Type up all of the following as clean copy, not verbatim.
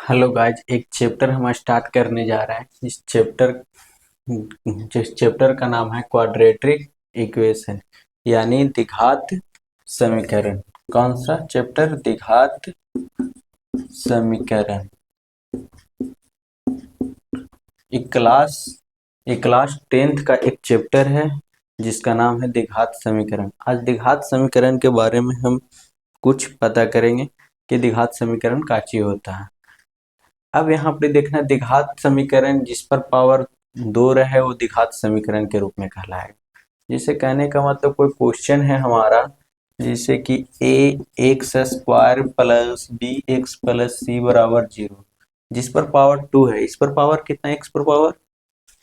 Hello guys, एक chapter हम start करने जा रहे हैं। जिस चैप्टर का नाम है क्वाड्रेटिक इक्वेशन, यानी द्विघात समीकरण। कौन सा चैप्टर? द्विघात समीकरण। एक क्लास 10th का एक चैप्टर है जिसका नाम है द्विघात समीकरण। आज द्विघात समीकरण के बारे में हम कुछ पता करेंगे कि द्विघात समीकरण का चीज होता है। अब यहाँ पे देखना, द्विघात समीकरण जिस पर पावर 2 रहे वो द्विघात समीकरण के रूप में कहलाएगा। जिसे कहने का मतलब, कोई क्वेश्चन है हमारा जैसे कि ax² plus bx plus c बराबर 0, जिस पर पावर 2 है। इस पर पावर कितना? x पर पावर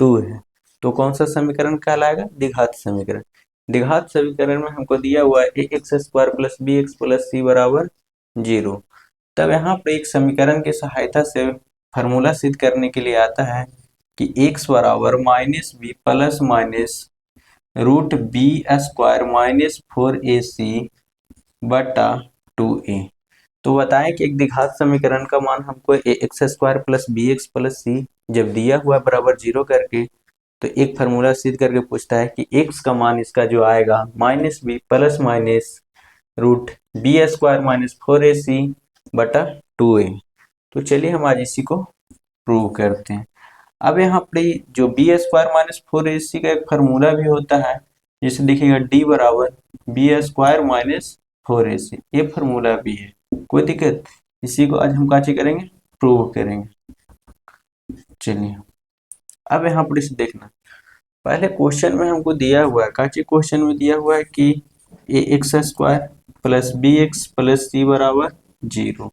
2 है, तो कौन सा समीकरण कहलाएगा? द्विघात समीकरण। द्विघात समीकरण में हमको दिया हुआ है ax² plus bx plus c बराबर 0। तब यहाँ पर एक समीकरण की सहायता से फार्मूला सिद्ध करने के लिए आता है कि x बराबर minus B plus minus root B square minus 4ac बटा 2a। तो बताएं कि एक द्विघात समीकरण का मान हमको ax² plus bx plus c जब दिया हुआ बराबर 0 करके, तो एक फार्मूला सिद्ध करके पूछता है कि x का मान इसका जो आएगा minus B plus minus root B square minus 4ac बटा 2a। तो चलिए हम आज इसी को प्रूव करते हैं। अब यहाँ पे जो b² माइनस 4ac का एक फार्मूला भी होता है, जिसे लिखिएगा d बराबर b² माइनस 4ac। ये फार्मूला भी है, कोई दिक्कत? इसी को आज हम काची करेंगे, प्रूव करेंगे। चलिए अब यहाँ पर इसे देखना, पहले क्वेश्चन में हमको दिया हुआ है, काची क्वेश्चन में दिया हुआ है कि ax² plus bx plus c बराबर 0।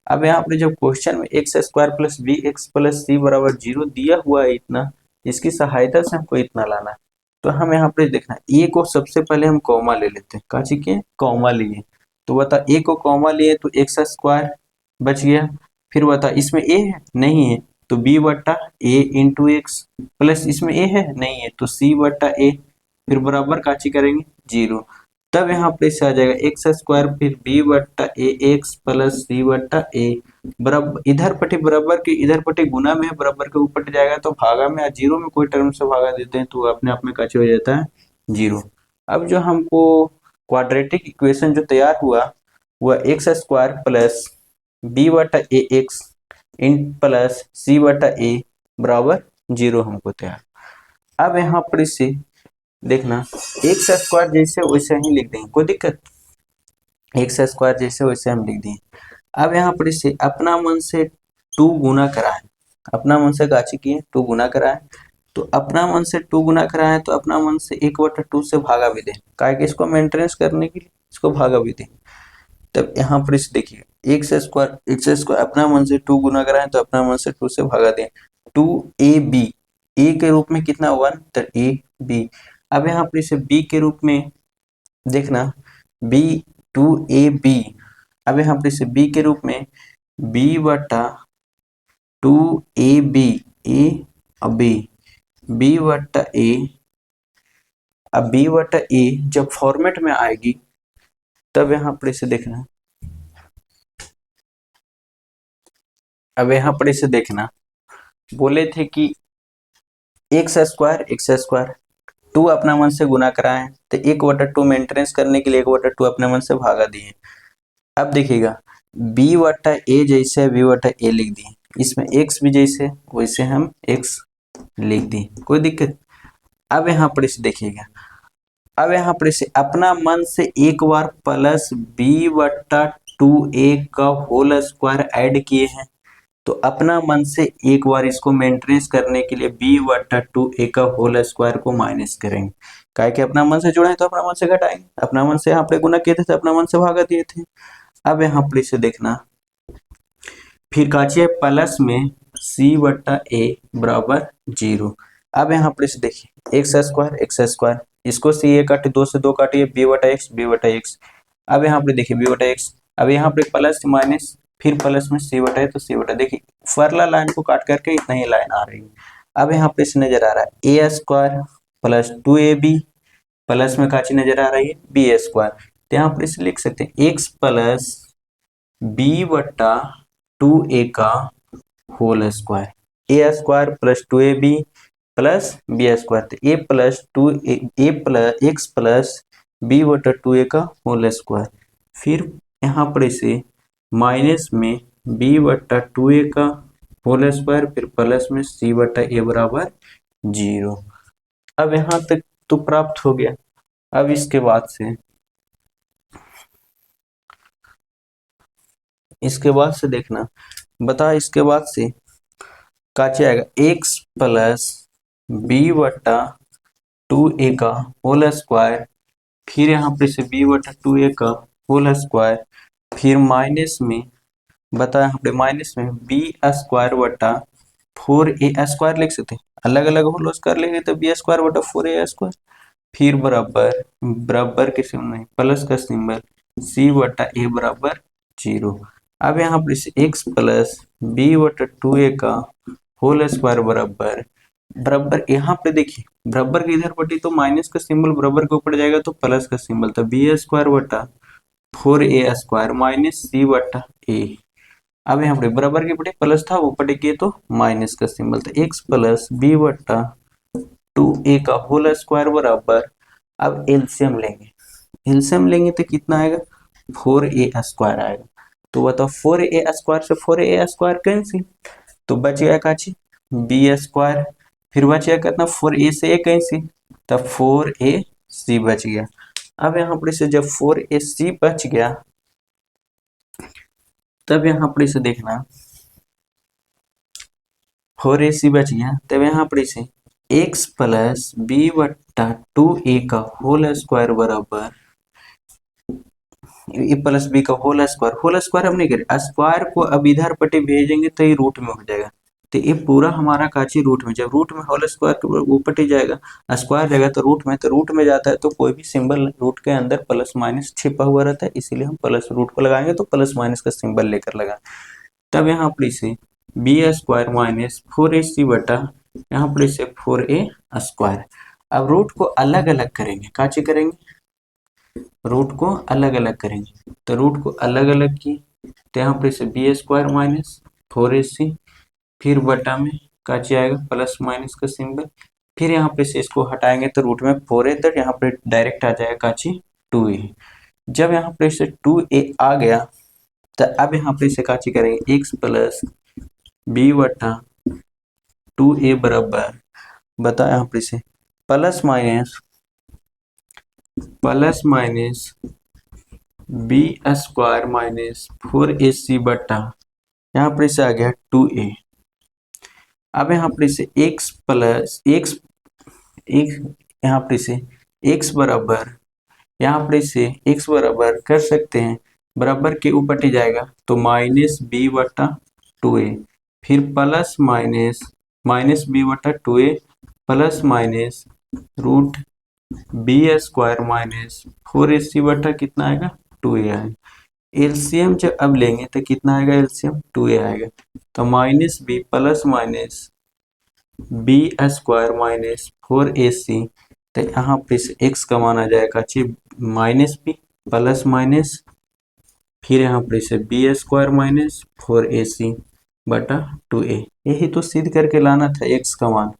अब यहाँ पे जब क्वेश्चन में x² plus bx plus c बराबर 0 दिया हुआ है इतना, इसकी सहायता से हमको इतना लाना है। तो हम यहाँ पे देखना, a को सबसे पहले हम कॉमा ले लेते हैं। काची के कॉमा लिए, तो बता a को कॉमा लिए तो x² बच गया। फिर बता इसमें a है नहीं है, तो b बटा a इंटू एक्स, प्लस इसमें a है नहीं है तो c बटा a, फिर बराबर काची करेंगे 0। तब यहाँ पे से आ जाएगा x² फिर b बट्टा ए एक्स प्लस c बट्टा a बराबर, इधर पटे बराबर के इधर पटे गुना में है, बराबर के ऊपर जाएगा तो भागा में, 0 में कोई टर्म से भागा देते हैं तो अपने आप में कैसे हो जाता है 0। अब जो हमको क्वाड्रेटिक इक्वेशन जो तैयार हुआ वह x² प्लस b बटा ए एक्स इन प्लस c बटा a बराबर 0 हमको तैयार। अब यहाँ पर इसे देखना, x² जैसे वैसे ही लिख देंगे, कोई दिक्कत? x² जैसे वैसे हम लिख देंगे। अब यहाँ पर इसे अपना मन से 2 गुना कराएं, अपना मन से गाची किए 2 गुना कराएं, तो अपना मन से 2 गुना कराएं तो अपना मन से 1/2 से भागा भी दें, क्या कि इसको मेंटेनेंस करने के लिए इसको भागा भी दें। तब यहाँ पर इसे देखिए x² अपना मन से 2 गुना कराएं तो अपना मन से 2 से भागा दें। 2ab, a के रूप में कितना 1, तो ab। अब यहाँ पर इसे b के रूप में देखना, b 2ab। अब यहाँ पर इसे b के रूप में b बटा 2ab, a और b बटा a। अब b बटा a जब फॉर्मेट में आएगी तब यहाँ पर इसे देखना, अब यहाँ पर इसे देखना, बोले थे कि x² 2 अपना मन से गुना कराएं तो 1/2 मेंटेनेंस करने के लिए 1/2 अपने मन से भागा दिए। अब देखिएगा b बटा a जैसे b बटा a लिख दिए, इसमें x भी जैसे वैसे हम x लिख दिए, कोई दिक्कत? अब यहाँ पर इसे देखिएगा, अब यहाँ पर इसे अपना मन से एक बार प्लस b बटा 2a का होल स्क्वायर ऐड किए हैं, तो अपना मन से एक बार इसको मेंटेनेंस करने के लिए b बटा 2a का होल स्क्वायर को माइनस करेंगे। क्या कि अपना मन से जुड़ा है तो अपना मन से घटाएंगे, अपना मन से यहाँ पे गुना किए थे तो अपना मन से भागा दिए थे। अब यहाँ पर इसे देखना, फिर काचिए प्लस में c बटा a बराबर 0। अब यहाँ पर इसे देखिए x² इसको c a काटे 2 से 2 काटिए b बटा x। अब यहाँ पर देखिए b बटा x, अब यहाँ पर प्लस माइनस फिर प्लस में c बटा है तो c बटा, देखिए फरला लाइन को काट करके इतना ही लाइन आ रही है। अब यहाँ पे इसे नजर आ रहा है a² प्लस 2ab प्लस में काची नजर आ रही है b², तो यहाँ पर इसे लिख सकते हैं x प्लस b बटा 2a का whole square, a square plus 2ab plus b square, तो a plus two a plus x plus b बटा 2a का होल स्क्वायर, फिर यहाँ पर इसे माइनस में बी बटा 2a का होल स्क्वायर, फिर प्लस में सी बटा ए बराबर 0। अब यहाँ तक तो प्राप्त हो गया। अब इसके बाद से देखना, बता इसके बाद से काचे आएगा एक्स प्लस बी बटा 2a का होल स्क्वायर, फिर यहाँ पे से बी बटा 2a का होल स्क्वायर, फिर माइनस में बता यहाँ पे माइनस में बी स्क्वायर बटा 4a स्क्वायर लिख सकते हैं, अलग अलग होल स्क्वायर लेंगे तो बी स्क्वायर बटा 4a स्क्वायर, फिर बराबर बराबर के सिंबल नहीं प्लस का सिंबल सी बटा ए बराबर 0। अब यहाँ पर इसे एक्स प्लस बी बटा 2a का होल स्क्वायर बराबर बराबर, यहाँ पे देखिए बराबर के इधर पट्टी तो माइनस का सिंबल बराबर के ऊपर जाएगा तो प्लस का सिंबल, तो बी स्क्वायर बटा 4a स्क्वायर माइनस सी बटा ए। अब यहाँ पे बराबर के पट्टी प्लस था, ऊपर टिके तो माइनस का सिंबल, तो एक्स प्लस बी बटा 2a का होल स्क्वायर बराबर, अब एलसीएम लेंगे तो कितना आएगा 4a स्क्वायर आएगा। तो बताओ 4a स्क्वायर से 4a स्क्वायर कैंसिल, तो बच गया काची बी स्क्वायर, फिर बच गया कितना 4a से a कैंसिल, तब 4ac बच गया। अब यहाँ पर से जब 4ac बच गया तब यहाँ पर इसे देखना 4ac बच गया, तब यहाँ पर इसे x प्लस बी बटा 2a का होल स्क्वायर बराबर ए प्लस बी का होल स्क्वायर हम नहीं करें, स्क्वायर को अब इधर पट्टी भेजेंगे तो ये रूट में हो जाएगा, तो ये पूरा हमारा काची रूट में, जब रूट में होल स्क्वायर वो पट्टी जाएगा, स्क्वायर जाएगा तो रूट में जाता है, तो कोई भी सिंबल रूट के अंदर प्लस माइनस छिपा हुआ रहता है, इसीलिए हम प्लस रूट को लगाएंगे तो प्लस माइनस का सिंबल लेकर लगाएं। तब यहाँ पर इसे बी स्क्वायर माइनस 4ac बटा यहाँ पर इसे 4a स्क्वायर। अब रूट को अलग अलग करेंगे, काची करेंगे रूट को अलग अलग करेंगे, तो रूट को अलग अलग की तो यहाँ पर इसे बी स्क्वायर माइनस 4ac, फिर बटा में काची आएगा प्लस माइनस का सिंबल, फिर यहाँ पे से इसको हटाएंगे तो रूट में 4a, तक यहाँ पे डायरेक्ट आ जाएगा काची 2a। जब यहाँ पे से 2a आ गया तो अब यहाँ पे से काची करेंगे x प्लस बी बटा 2a बराबर, बता यहाँ पे से plus minus B square minus 4ac बटा यहाँ पर इसे आ गया 2a। अब यहाँ पर इसे x प्लस x यहाँ पर इसे x बराबर, यहाँ पर इसे x बराबर कर सकते हैं, बराबर के ऊपर टी जाएगा तो माइनस बी बटा 2a, फिर प्लस माइनस बी बटा 2a plus minus root B square minus 4ac बटा कितना आएगा 2a आएगा। एलसीएम जब अब लेंगे तो कितना आएगा एलसीएम 2a आएगा, तो minus B plus minus B square minus 4ac, तो यहाँ पे से x का मान आ जाएगा माइनस बी प्लस माइनस, फिर यहाँ पे से बी स्क्वायर माइनस 4ac बटा 2a। यही तो सिद्ध करके लाना था x का मान,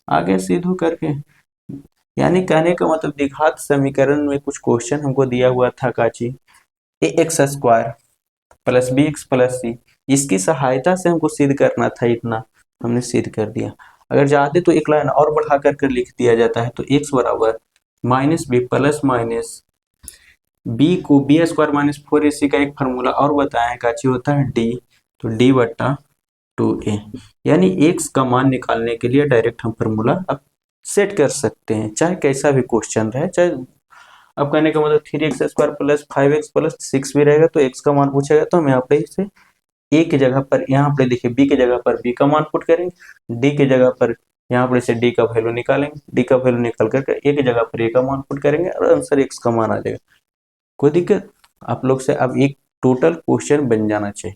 आगे सिद्ध करके, यानी कहने का मतलब द्विघात समीकरण में कुछ क्वेश्चन हमको दिया हुआ था काची ax square plus bx plus c, इसकी सहायता से हमको सिद्ध करना था, इतना हमने सिद्ध कर दिया। अगर चाहते तो एक लाइन और बढ़ा कर लिख दिया जाता है, तो x बराबर minus B plus minus B को बी स्क्वायर माइनस 4ac का एक फार्मूला और बताया काची होता है d, तो d बटा 2a, यानी x का मान निकालने के लिए डायरेक्ट हम फार्मूला अब सेट कर सकते हैं, चाहे कैसा भी क्वेश्चन रहे। चाहे अब कहने का मतलब 3x square plus 5x plus 6 भी रहेगा तो x का मान पूछेगा, तो हम यहाँ पे इसे a की जगह पर, यहाँ पे देखिए b की जगह पर b का मान पुट करेंगे, d की जगह पर यहाँ पर इसे d का वैल्यू निकालेंगे, d का वैल्यू निकाल कर a की जगह पर a का मान पुट करेंगे और आंसर x का मान आ जाएगा। कोई दिक्कत आप लोग से अब एक टोटल क्वेश्चन बन जाना चाहिए।